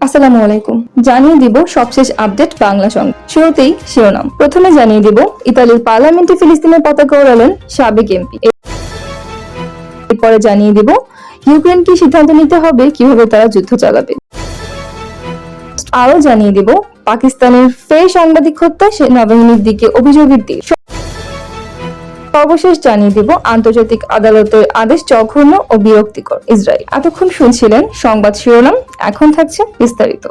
আসসালামু আলাইকুম। জানিয়ে দিব সবশেষ আপডেট বাংলা সংবাদ। শুরুতেই শিরোনাম। প্রথমে জানিয়ে দিব ইতালির পার্লামেন্টে ফিলিস্তিনের পতাকা ওড়ালেন সাবেক এমপি। এরপরে জানিয়ে দিব ইউক্রেনকে সিদ্ধান্ত নিতে হবে কিভাবে তারা যুদ্ধ চালাবে। আরো জানিয়ে দিব পাকিস্তানের ফের সাংবাদিক হত্যা, সেনাবাহিনীর দিকে অভিযোগের দিক। সর্বশেষ জানিয়ে দিব আন্তর্জাতিক আদালতের আদেশ জঘন্য ও বিরক্তিকর। ইসরায়েল। এতক্ষণ শুনছিলেন সংবাদ শিরোনাম, এখন থাকছে বিস্তারিত।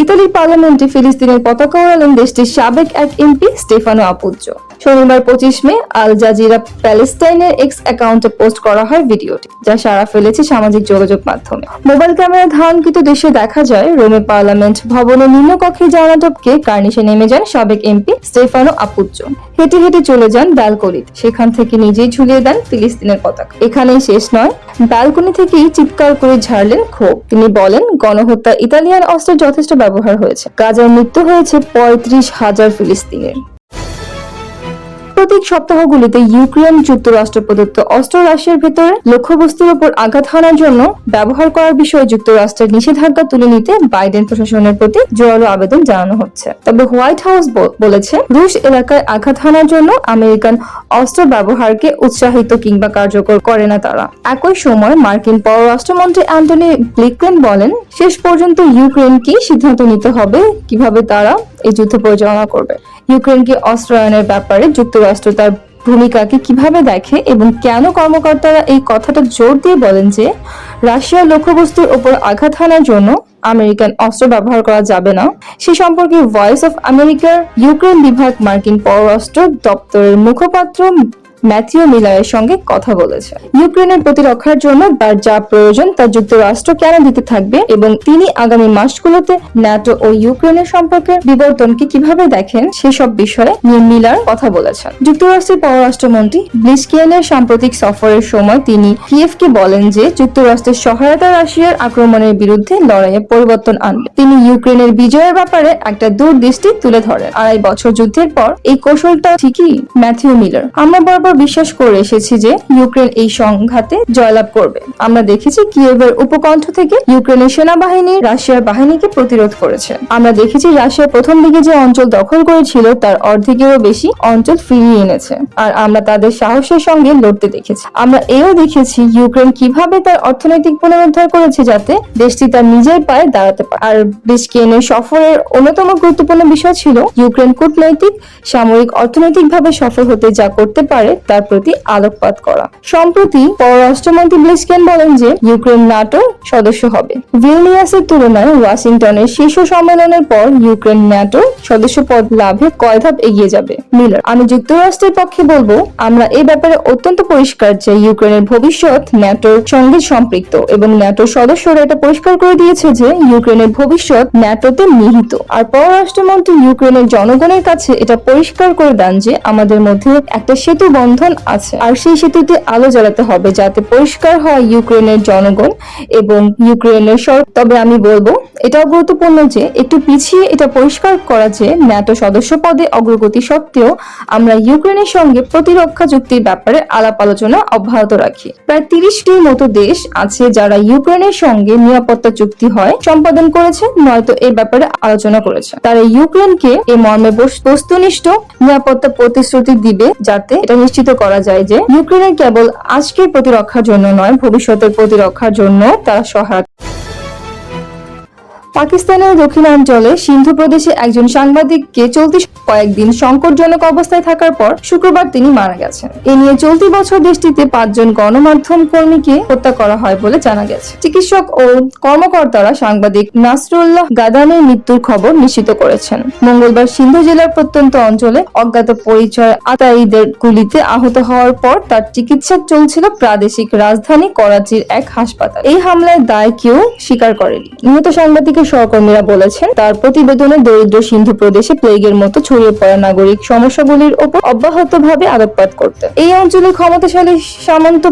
ইতালির পার্লামেন্টে ফিলিস্তিনের পতাকা ওড়ালেন দেশটির সাবেক এক এমপি স্টেফানো আপুজ্জো। শনিবার 25 মে আল জাজিরা প্যালেস্টাইনের এক্স অ্যাকাউন্টে পোস্ট করা হয় ভিডিওটি, যা সাড়া ফেলেছে সামাজিক যোগাযোগ মাধ্যমে। মোবাইল ক্যামেরা ধারণকৃত দৃশ্যে দেখা যায় রোমে পার্লামেন্ট ভবনের নিম্নকক্ষে জানালা টপকে কার্নিশে নেমে যান সাবেক এমপি স্টেফানো আপুজ্জো। হেঁটে হেঁটে চলে যান ব্যালকনিতে, সেখান থেকে নিজেই ঝুলিয়ে দেন ফিলিস্তিনের পতাকা। এখানেই শেষ নয়, ব্যালকনি থেকেই চিৎকার করে ঝাড়লেন ক্ষোভ। তিনি বলেন, গণহত্যা ইতালিয়ান অস্ত্রের যথেষ্ট ব্যবহার হয়েছে। গাজার মৃত্যু হয়েছে 35,000 ফিলিস্তিনের। প্রত্যেক সপ্তাহগুলিতে ইউক্রেন যুক্তরাষ্ট্র প্রদত্ত অস্ত্র রাশিয়ার ভেতরে লক্ষ্যবস্তুর উপর আঘাত হানার জন্য ব্যবহার করার বিষয়ে যুক্তরাষ্ট্রের নিষেধাজ্ঞা তুলে নিতে বাইডেন প্রশাসনের প্রতি জোরালো আবেদন জানানো হচ্ছে। তবে হোয়াইট হাউস বলেছে, রুশ এলাকায় আঘাত হানার জন্য আমেরিকান অস্ত্র ব্যবহারকে উৎসাহিত কিংবা কার্যকর করে না তারা। একই সময় মার্কিন পররাষ্ট্রমন্ত্রী অ্যান্টনি ব্লিংকেন বলেন, শেষ পর্যন্ত ইউক্রেনকে সিদ্ধান্ত নিতে হবে কিভাবে তারা এই যুদ্ধ পরিচালনা করবে। ইউক্রেনকে অস্ত্রায়নের ব্যাপারে যুক্তরাষ্ট্র তার ভূমিকাকে কিভাবে দেখে এবং কেন কর্মকর্তারা এই কথাটা জোর দিয়ে বলেন যে রাশিয়ার লক্ষ্যবস্তুর ওপর আঘাত হানার জন্য আমেরিকান অস্ত্র ব্যবহার করা যাবে না, সে সম্পর্কে ভয়েস অফ আমেরিকার ইউক্রেন বিভাগ মার্কিন পররাষ্ট্র দপ্তরের মুখপাত্র ম্যাথিউ মিলারের সঙ্গে কথা বলেছে। ইউক্রেনের প্রতিরক্ষার জন্য তার যা প্রয়োজন তা যুক্তরাষ্ট্র কেন দিতে থাকবে এবং তিনি আগামী মাসগুলোতে ন্যাটো ও ইউক্রেনের সম্পর্কের বিবর্তনকে কিভাবে দেখেন সেসব বিষয়ে মিলার কথা বলেছেন। যুক্তরাষ্ট্রের পররাষ্ট্রমন্ত্রী ব্লিংকেনের সাম্প্রতিক সফরের সময় তিনি কিয়েভকে বলেন যে যুক্তরাষ্ট্রের সহায়তা রাশিয়ার আক্রমণের বিরুদ্ধে লড়াইয়ে পরিবর্তন আনবে। তিনি ইউক্রেনের বিজয়ের ব্যাপারে একটা দূরদৃষ্টি তুলে ধরেন। 2.5 বছর যুদ্ধের পর এই কৌশলটা ঠিকই। ম্যাথিউ মিলার, আমরা বরাবর বিশ্বাস করে এসেছি যে ইউক্রেন এই সংঘাতে জয়লাভ করবে। আমরা দেখেছি কিয়েভের উপকণ্ঠ থেকে ইউক্রেনের সেনাবাহিনী রাশিয়ার বাহিনীকে প্রতিরোধ করেছে। আমরা দেখেছি রাশিয়া প্রথম দিকে যে অঞ্চল দখল করেছিল তার অর্ধেকেরও বেশি অঞ্চল ফিরিয়ে এনেছে, আর আমরা তাদের সাহসের সঙ্গে লড়তে দেখেছি। আমরা এও দেখেছি ইউক্রেন কিভাবে তার অর্থনৈতিক পুনরুদ্ধার করেছে যাতে দেশটি তার নিজের পায়ে দাঁড়াতে পারে। আর ব্লিংকেনের সফরের অন্যতম গুরুত্বপূর্ণ বিষয় ছিল ইউক্রেন কূটনৈতিক, সামরিক, অর্থনৈতিকভাবে সফল হতে যা করতে পারে তার প্রতি আলোকপাত করা। সম্প্রতি পররাষ্ট্রমন্ত্রী ব্লিংকেন বলেন যে ইউক্রেন ন্যাটোর সদস্য হবে। ভিলনিয়াসের তুলনায় ওয়াশিংটনের শীর্ষ সম্মেলনের পর ইউক্রেন ন্যাটোর সদস্য পদ লাভে কয় ধাপ এগিয়ে যাবে। মিলার, আমি যুক্তরাষ্ট্রের পক্ষে বলবো, আমরা এই ব্যাপারে অত্যন্ত পরিষ্কার যে ইউক্রেনের ভবিষ্যৎ ন্যাটোর সঙ্গে সম্পৃক্ত এবং ন্যাটোর সদস্যরা এটা পরিষ্কার করে দিয়েছে যে ইউক্রেনের ভবিষ্যৎ ন্যাটোতে নিহিত। আর পররাষ্ট্রমন্ত্রী ইউক্রেনের জনগণের কাছে এটা পরিষ্কার করে দেন যে আমাদের মধ্যে একটা সেতু বন্ধন আছে, আর সেই সেতুতে আলো জ্বালাতে হবে যাতে পরিষ্কার হয় ইউক্রেনের জনগণ এবং ইউক্রেনের সরকার। তবে আমি বলবো এটাও গুরুত্বপূর্ণ যে একটু পিছিয়ে এটা পরিষ্কার করা যে ন্যাটো সদস্য পদে অগ্রগতি সত্ত্বেও আমরা ইউক্রেনের সঙ্গে প্রতিরক্ষা চুক্তির ব্যাপারে আলাপ আলোচনা অব্যাহত রাখি। প্রায় 30টির মতো দেশ আছে যারা ইউক্রেনের সঙ্গে নিরাপত্তা চুক্তি হয় সম্পাদন করেছে, নয়তো এই ব্যাপারে আলোচনা করেছে। তারা ইউক্রেনকে এই মর্মে বস্তুনিষ্ঠ নিরাপত্তা প্রতিশ্রুতি দিবে যাতে এটা নিশ্চিত করা যায় যে ইউক্রেনের কেবল আজকের প্রতিরক্ষার জন্য নয়, ভবিষ্যতের প্রতিরক্ষার জন্য তারা সহায়তা। পাকিস্তানের দক্ষিণাঞ্চলে সিন্ধু প্রদেশে একজন সাংবাদিককে চলতি কয়েকদিন সংকটজনক অবস্থায় থাকার পর শুক্রবার তিনি মারা গেছেন। এ নিয়ে চলতি বছর দেশটিতে 5 জন গণমাধ্যম কর্মীকে হত্যা করা হয় বলে জানা গেছে। চিকিৎসক ও কর্মকর্তারা সাংবাদিক নাসরুল্লাহ গাদানের মৃত্যুর খবর নিশ্চিত করেছেন। মঙ্গলবার সিন্ধু জেলার প্রত্যন্ত অঞ্চলে অজ্ঞাত পরিচয় আতাইদের গুলিতে আহত হওয়ার পর তার চিকিৎসা চলছিল প্রাদেশিক রাজধানী করাচির এক হাসপাতাল। এই হামলার দায় কেউ স্বীকার করেনি। নিহত সাংবাদিকের সহকর্মীরা বলেছেন, তার প্রতিবেদনে দরিদ্র সিন্ধু প্রদেশে প্লেগের মতো ছড়িয়ে পড়া নাগরিক সমস্যাগুলির উপর অব্যাহতভাবে আলোকপাত করতে। এই অঞ্চলের ক্ষমতাশালী সামন্ত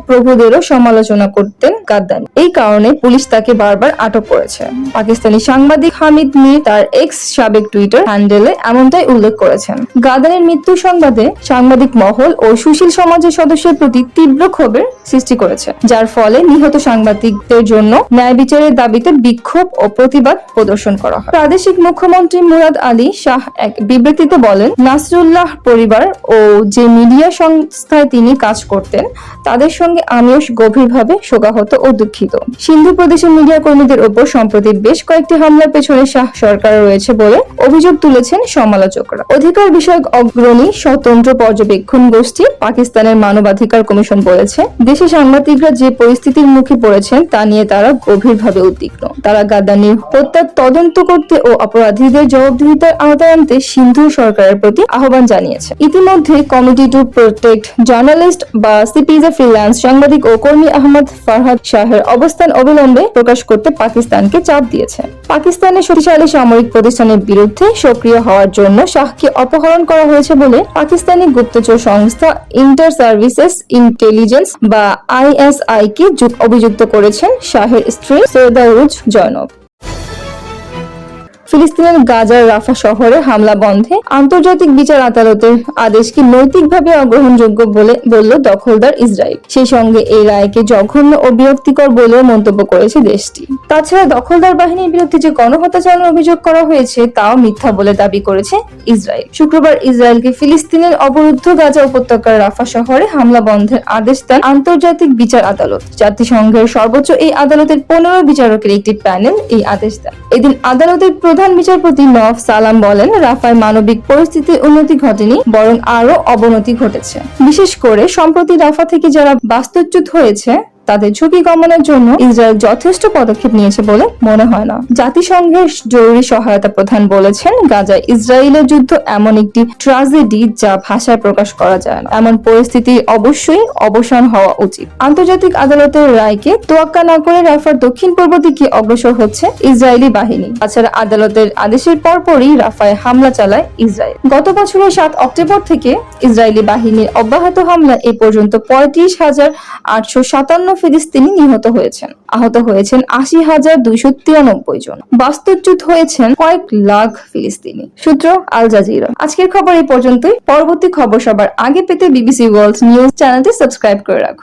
প্রভুদেরও সমালোচনা করতেন গাদ্দানি। এই কারণে পুলিশ তাকে বারবার আটক করেছে। পাকিস্তানি সাংবাদিক হামিদ মীর তার এক্স সাবেক টুইটার হ্যান্ডেলে এমনটাই উল্লেখ করেছেন। গাদ্দানির মৃত্যু সংবাদে সাংবাদিক মহল ও সুশীল সমাজের সদস্যদের প্রতি তীব্র ক্ষোভের সৃষ্টি করেছে, যার ফলে নিহত সাংবাদিকদের জন্য ন্যায় বিচারের দাবিতে বিক্ষোভ ও প্রতিবাদ প্রদর্শন করা হয়। প্রাদেশিক মুখ্যমন্ত্রী মুরাদ আলী শাহ এক বিবৃতিতে বলেন, নাসরুল্লাহ পরিবার ও যে মিডিয়া সংস্থায় তিনি কাজ করতেন তাদের সঙ্গে আমিও গভীরভাবে শোকাহত ও দুঃখিত। সিন্ধু প্রদেশের মিডিয়া কর্মীদের উপর সম্প্রতি বেশ কয়েকটি হামলার পেছনে শাহ সরকার রয়েছে বলে অভিযোগ তুলেছেন সমালোচকরা। অধিকার বিষয়ক অগ্রণী স্বতন্ত্র পর্যবেক্ষণ গোষ্ঠী পাকিস্তানের মানবাধিকার কমিশন বলেছে, দেশে সাংবাদিকরা যে পরিস্থিতির মুখে পড়েছেন তা নিয়ে তারা গভীরভাবে উদ্বিগ্ন। তারা গাদ্দানির হত্যার তদন্ত করতে ও অপরাধীদের জবাবদিহিতার আওতায় আনতে সিন্ধু সরকারের প্রতি আহ্বান জানিয়েছে। ইতিমধ্যে কমিটি টু প্রোটেক্ট জার্নালিস্ট বা সিপিজে ফ্রিল্যান্স সাংবাদিক ও কর্মী আহমদ ফারহাদ শাহের অবস্থান অবিলম্বে প্রকাশ করতে পাকিস্তানকে চাপ দিয়েছে। পাকিস্তানের শক্তিশালী সামরিক প্রতিষ্ঠানের বিরুদ্ধে সক্রিয় হওয়ার জন্য শাহকে অপহরণ করা হয়েছে বলে পাকিস্তানি গুপ্তচর সংস্থা ইন্টার সার্ভিসেস ইন্টেলিজেন্স বা ISI কে অভিযুক্ত করেছেন শাহের স্ত্রী সৈয়দা রুজ জয়নব। ফিলিস্তিনের গাজার রাফা শহরে হামলা বন্ধে আন্তর্জাতিক বিচার আদালতের আদেশকে নৈতিকভাবে অগ্রহণযোগ্য বলে বলল দখলদার ইসরায়েল। সেই সঙ্গে এই রায়কে জঘন্য ও বিরক্তিকর বলেও মন্তব্য করেছে দেশটি। তাছাড়া দখলদার বাহিনীর বিরুদ্ধে যে গণহত্যা চালানোর অভিযোগ করা হয়েছে তাও মিথ্যা বলে দাবি করেছে ইসরায়েল। শুক্রবার ইসরায়েলকে ফিলিস্তিনের অবরুদ্ধ গাজা উপত্যকার রাফা শহরে হামলা বন্ধের আদেশ দেন আন্তর্জাতিক বিচার আদালত। জাতিসংঘের সর্বোচ্চ এই আদালতের 15 বিচারকের একটি প্যানেল এই আদেশ দেন। এদিন আদালতের প্রধান বিচারপতি নওয়াফ সালাম বলেন, রাফায় মানবিক পরিস্থিতির উন্নতি ঘটেনি, বরং আরো অবনতি ঘটেছে। বিশেষ করে সম্প্রতি রাফা থেকে যারা বাস্তুচ্যুত হয়েছে তাদের ঝুঁকি কমানোর জন্য ইসরায়েল যথেষ্ট পদক্ষেপ নিয়েছে বলে মনে হয় না। জাতিসংঘের জরুরি সহায়তা প্রধান বলেছেন, গাজায় ইসরায়েলের যুদ্ধ এমন একটি ট্র্যাজেডি যা ভাষায় প্রকাশ করা যায় না। এমন পরিস্থিতি অবশ্যই অবসান হওয়া উচিত। আন্তর্জাতিক আদালতের রায়কে তোয়াক্কা না করে রাফার দক্ষিণ পূর্ব দিকে অগ্রসর হচ্ছে ইসরায়েলি বাহিনী। তাছাড়া আদালতের আদেশের পরপরই রাফায় হামলা চালায় ইসরায়েল। গত বছরের 7 অক্টোবর থেকে ইসরায়েলি বাহিনীর অব্যাহত হামলা এ পর্যন্ত 35,857 ফিলিস্তিনি নিহত হয়েছেন। আহত হয়েছেন 80,293 জন। বাস্তুচ্যুত হয়েছেন কয়েক লাখ ফিলিস্তিনি। সূত্র আল জাজিরা। আজকের খবর এই পর্যন্তই। পরবর্তী খবর সবার আগে পেতে BBC ওয়ার্ল্ড নিউজ চ্যানেলটি সাবস্ক্রাইব করে রাখুন।